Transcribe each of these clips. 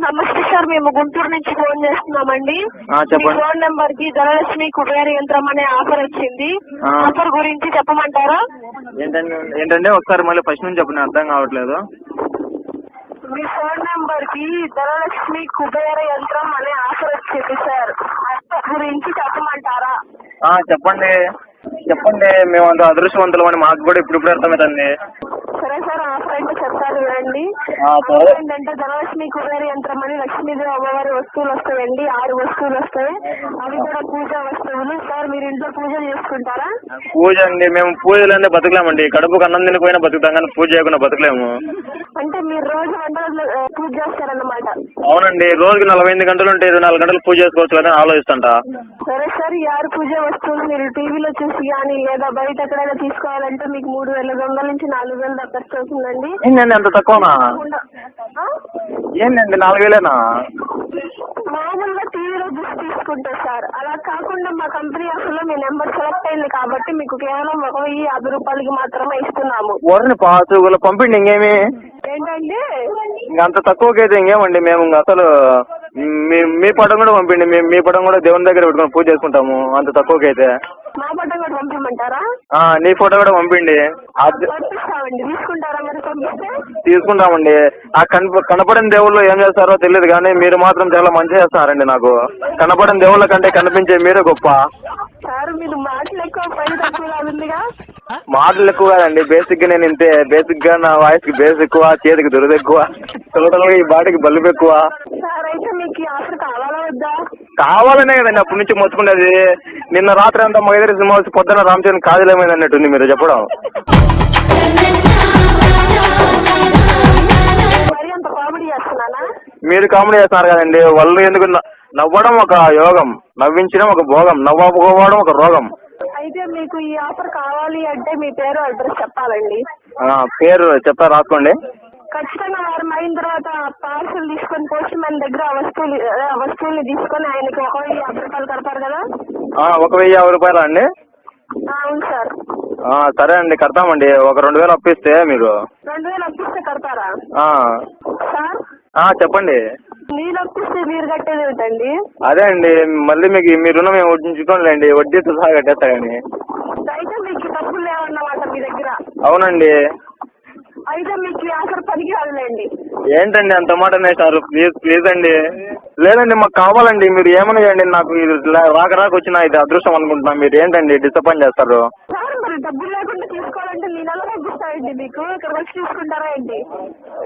నమస్తే సార్, మేము గుంటూరు నుంచి ఫోన్ చేస్తున్నామండి. మీ ఫోన్ నెంబర్ కి ధనలక్ష్మి కుబేర యంత్రం అనే ఆఫర్ వచ్చింది. ఆఫర్ గురించి చెప్పమంటారా? ఏంటంటే ఒకసారి మళ్ళీ ఫస్ట్ నుంచి చెప్పండి, అర్థం కావట్లేదు. మీ ఫోన్ నెంబర్ కి ధనలక్ష్మి కుబేర యంత్రం అనే ఆఫర్ వచ్చింది సార్, ఆఫర్ గురించి చెప్పమంటారా? చెప్పండి చెప్పండి, మేము అంత అదృష్టవంతులం అని మాకు కూడా ఇప్పుడు అర్థమవుతుంది. సరే సార్, ఆఫర్ అయితే చెప్తారు వినండి. ఏంటంటే ధనలక్ష్మి కుబేర యంత్రం అని లక్ష్మీదేవి అమ్మవారి వస్తువులు వస్తాయండి. 6 వస్తువులు వస్తాయి, అవి కూడా పూజా వస్తువులు. సార్ మీరు ఇంట్లో పూజ చేసుకుంటారా? పూజ అండి, మేము పూజలన్నీ బతకలేమండి. కడుపుకు అన్నం తినకపోయినా బతుకుతాం కానీ పూజ చేయకుండా బతకలేము. అంటే మీరు రోజు గంటలు పూజ చేస్తారన్నమాట? అవునండి, రోజుకి 48 గంటలు ఉంటే 4 గంటలు పూజ చేసుకోవచ్చు కదా ఆలోచిస్తుంట. సరే సార్, ఈ 6 పూజ వస్తువులు మీరు టీవీలో చూసి కానీ లేదా బయట ఎక్కడైనా తీసుకోవాలంటే మీకు 3,500 నుంచి 4,000 దాకా ఖర్చు అవుతుందండి. ఏంటండి అంత తక్కువనా? ఏంటండి 4,000ఏనా? మామూలుగా టీవీలో చూసి తీసుకుంటే సార్, అలా కాకుండా మా కంపెనీ అసలు మీ నెంబర్ సెలెక్ట్ అయింది కాబట్టి మీకు కేవలం 1,050 రూపాయలకి మాత్రమే ఇస్తున్నాము. ఓర్ని పాసు పంపిండి, ఇంకేమి ఏంటండి అంత తక్కువకైతే ఇంకేమండి. మేము అసలు మీ పటం కూడా పంపిండి, మేము మీ పటం కూడా దేవుని దగ్గర పెట్టుకుని పూజ చేసుకుంటాము. అంత తక్కువకైతే మా పటం కూడా పంపించమంటారా? నీ ఫోటో కూడా పంపిండి. తీసుకుంటారా? మరి పంపిస్తే తీసుకుంటామండి. ఆ కనపడిన దేవుళ్ళు ఏం చేస్తారో తెలియదు కానీ మీరు మాత్రం చాలా మంచి చేస్తున్నారండి. నాకు కనపడిన దేవుళ్ళ కంటే కనిపించే మీరే గొప్ప. సార్ మీరు మాటలు ఎక్కువ, పని తక్కువ ఉందిగా. మాటలు ఎక్కువ కాదండి, బేసిక్ గా నేను ఇంతే. బేసిక్ గా నా వాయిస్ కి బేస్ ఎక్కువ, చేతికి దురద ఎక్కువ, టోటల్ గా ఈ బాడీకి బల్బు ఎక్కువ. సార్ అయితే మీకు ఆఫర్ కావాలా వద్దా? కావాలనే కదండి అప్పటి నుంచి మొత్తుకునేది. నిన్న రాత్రి అంతా మగధరి సినిమా వచ్చి పొద్దున రామచంద్ర కాజలేమైంది అన్నట్టుంది మీరు చెప్పడం. మీరు కామెడీ చేస్తున్నారు కదండి. వాళ్ళు ఎందుకు నవ్వడం ఒక యోగం, నవ్వించడం ఒక భోగం, నవ్వకపోవడం ఒక రోగం. అయితే మీకు ఈ ఆఫర్ కావాలి అంటే మీ పేరు అడ్రస్ చెప్పాలండి. పేరు చెప్తా, రాసుకోండి. ఖచ్చితంగా వారు అయిన తర్వాత పార్సల్ తీసుకొని పోస్ట్ మన దగ్గర వస్తువుల్ని తీసుకొని ఆయనకి 1,050 రూపాయలు కడతారు కదా? 1,050 రూపాయలా అండి? అవును సార్. సరే అండి, కడతామండి. ఒక 2,000 అప్పిస్తే మీరు 2,000 అప్పిస్తే కడతారా సార్? చెప్పండి. మీరు అప్పిస్తే మీరు కట్టేది ఏంటండి? అదే అండి, మళ్ళీ మీకు మీ రుణం మేము వడ్డించుకోండి, వడ్డీతో సహా కట్టేస్తాయండి. అయితే మీకు డబ్బులు లేవన్నమాట మీ దగ్గర? అవునండి. అయితే మీకు ఆఫర్ పనికి రాదులేండి. ఏంటండి అంత మాట అనేసారు? ప్లీజ్ అండి. లేదండి, మాకు కావాలండి. మీరు ఏమన్నా చేయండి, నాకు ఇది రాక వచ్చిన ఇది అదృష్టం అనుకుంటున్నా. మీరు ఏంటండి డిసప్పాయింట్ చేస్తారు? సార్ మరి డబ్బులు లేకుండా తీసుకోవాలంటే నేను ఎలా తగ్గిస్తానండి? మీకు ఇక్కడ వచ్చి తీసుకుంటారా ఏంటి?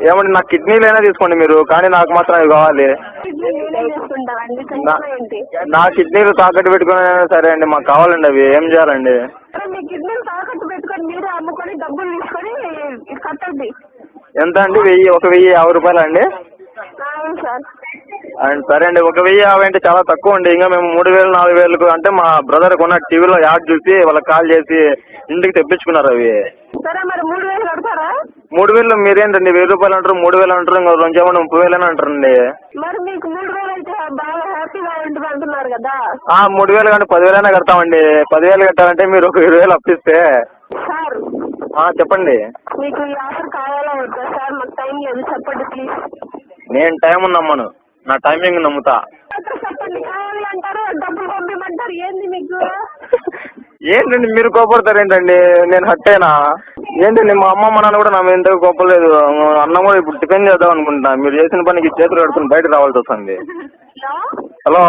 ఏమండి, నాకు కిడ్నీలైనా తీసుకోండి మీరు, కానీ నాకు మాత్రం ఇది కావాలి. నా కిడ్నీలు తాకట్టు పెట్టుకుని సరే అండి, మాకు కావాలండి. అవి ఏం చేయాలండి? మీ కిడ్నీలు తాకట్టు పెట్టుకొని మీరే అమ్ముకొని డబ్బులు తీసుకొని కట్టండి. ఎంత అండి? 1,050 రూపాయలు అండి? సార్ సరే అండి, 1,050 అంటే చాలా తక్కువ అండి. ఇంకా మేము 3,000 4,000 అంటే మా బ్రదర్ కొన్న టీవీలో యాడ్ చూసి వాళ్ళకి కాల్ చేసి ఇంటికి తెప్పించుకున్నారు అవి. సరే మరి 3,000 కడతారా? 3,000 మీరేంటండి 1,000 రూపాయలు అంటారు, 3,000 అంటారు, ఇంకో 2,000 అంటారండి. మరి మీకు 3,000 అయితే బాగా హ్యాపీగా ఉంటుంది అంటున్నారు కదా. 3,000 కంటే 10,000 కడతామండి. 10,000 కట్టాలంటే మీరు ఒక 20,000 అప్పిస్తే. సార్ చెప్పండి. మీకు ఈ ఆఫర్ కావాలా వద్దా సార్? మాకు టైం లేదు, చెప్పండి ప్లీజ్. నేను టైం నమ్మను, నా టైమింగ్ నమ్ముతా. చెప్పండి. కావాలి అంటారు, డబ్బులు పంపిమంటారు, ఏంది మీకు? ఏంటండి మీరు కోపడతారు ఏంటండి? నేను హట్టేనా ఏంటండి? మా అమ్మ నాన్న కూడా నా మీద ఎంత కోపలేదు. అన్నం కూడా ఇప్పుడు టిఫిన్ చేద్దాం అనుకుంటున్నా. మీరు చేసిన పనికి చేతులు కడుకుని బయట రావాల్సి వస్తుంది. హలో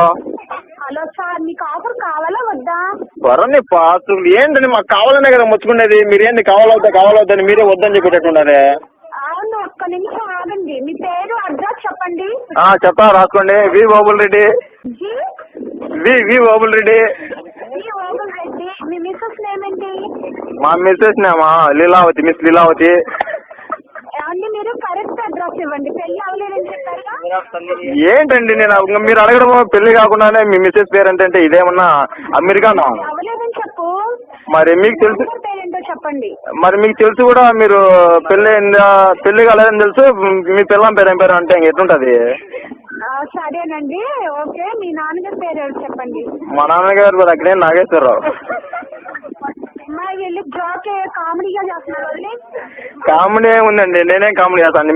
హలో సార్, మీకు ఆఫర్ కావాలా వద్దా? త్వరని పాసు ఏంటండి? మాకు కావాలనే కదా ముచ్చుకునేది. మీరేంటి కావాలవుద్దని మీరే వద్దని చెప్పేటట్టున్నారే. అవును, ఒక్క నిమిషం ఆగండి. మీ పేరు అడ్రస్ చెప్పండి. చెప్తా, రాసుకోండి. వి ఓబుల్ రెడ్డి. వి ఓబుల్ రెడ్డి. మీ మిస్సెస్ నేమ్ ఏంటి? మా మిస్సెస్ నేమా లీలావతి, మిస్ లీలావతి. అన్ని మీరు కరెక్ట్ అడ్రస్ ఇవ్వండి. పెళ్లి అవ్వలేదని చెప్పారు. ఏంటండి నేను మీరు అడగడం పెళ్లి కాకుండానే మీ మిస్సెస్ పేరు అంటే ఇదేమన్నా అమెరికానా? అవ్వలేదని చెప్పు. మరి మీకు తెలుసు, పేరేంటో చెప్పండి. మరి మీకు తెలుసు కూడా మీరు పెళ్లి కాలేదని తెలుసు. మీ పిల్లం పేరు ఏం పేరు అంటే ఎట్లుంటది? సరేనండి, ఓకే. మీ నాన్నగారి పేరు చెప్పండి. మా నాన్నగారు పేరు అక్కడే నాగేశ్వరరావు. వెళ్ళి జోక్ కామెడీగా చేస్తున్నారు. కామెడీ ఏముందండి, నేనేం కామెడీ చేస్తాను.